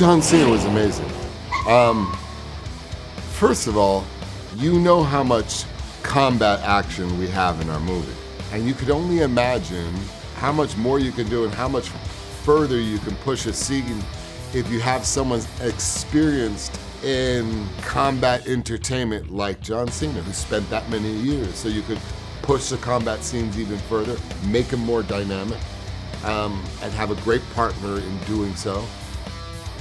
John Cena was amazing. First of all, you know how much combat action we have in our movie. And you could only imagine how much more you can do and how much further you can push a scene if you have someone experienced in combat entertainment like John Cena, who spent that many years. So you could push the combat scenes even further, make them more dynamic, and have a great partner in doing so.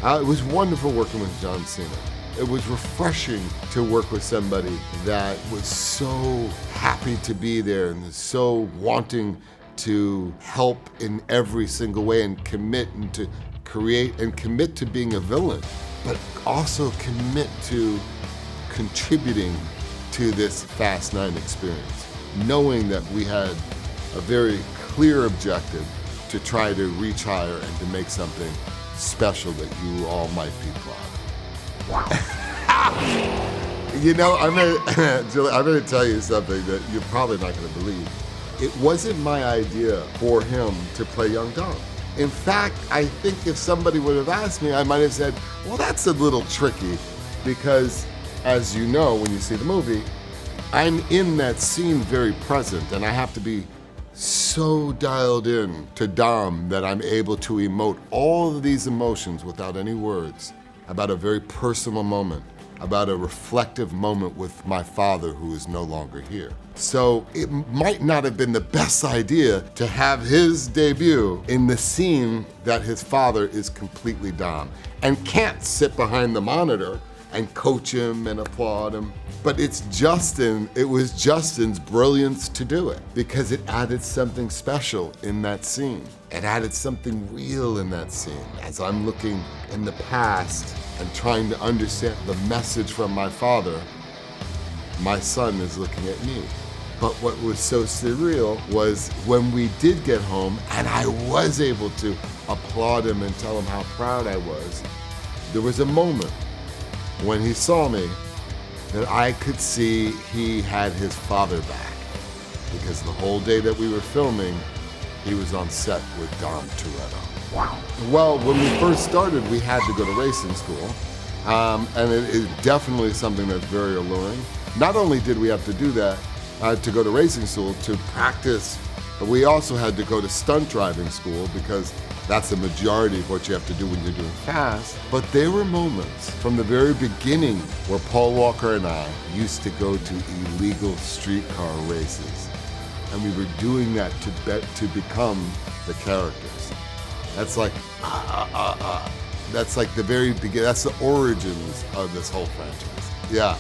It was wonderful working with John Cena. It was refreshing to work with somebody that was so happy to be there and so wanting to help in every single way and commit and to create and commit to being a villain, but also commit to contributing to this Fast 9 experience, knowing that we had a very clear objective to try to reach higher and to make something special that you all might be proud of. You know, Julie, I'm gonna tell you something that you're probably not gonna believe. It wasn't my idea for him to play young Dom. In fact, I think if somebody would have asked me, I might have said, well, that's a little tricky, because as you know, when you see the movie, I'm in that scene very present, and I have to be so dialed in to Dom that I'm able to emote all of these emotions without any words about a very personal moment, about a reflective moment with my father who is no longer here. So it might not have been the best idea to have his debut in the scene that his father is completely Dom and can't sit behind the monitor and coach him and applaud him. But it was Justin's brilliance to do it because it added something special in that scene. It added something real in that scene. As I'm looking in the past and trying to understand the message from my father, my son is looking at me. But what was so surreal was when we did get home and I was able to applaud him and tell him how proud I was, there was a moment when he saw me that I could see he had his father back, because the whole day that we were filming, he was on set with Dom Toretto. Wow. Well, when we first started, we had to go to racing school, and it is definitely something that's very alluring. Not only did we have to do that, to go to racing school to practice, but we also had to go to stunt driving school because that's the majority of what you have to do when you're doing fast. But there were moments from the very beginning where Paul Walker and I used to go to illegal streetcar races. And we were doing that to become the characters. That's like, that's like the very beginning, that's the origins of this whole franchise. Yeah,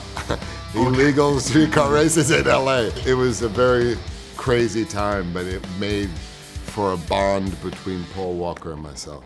illegal streetcar races in LA. It was a very crazy time, but it made for a bond between Paul Walker and myself.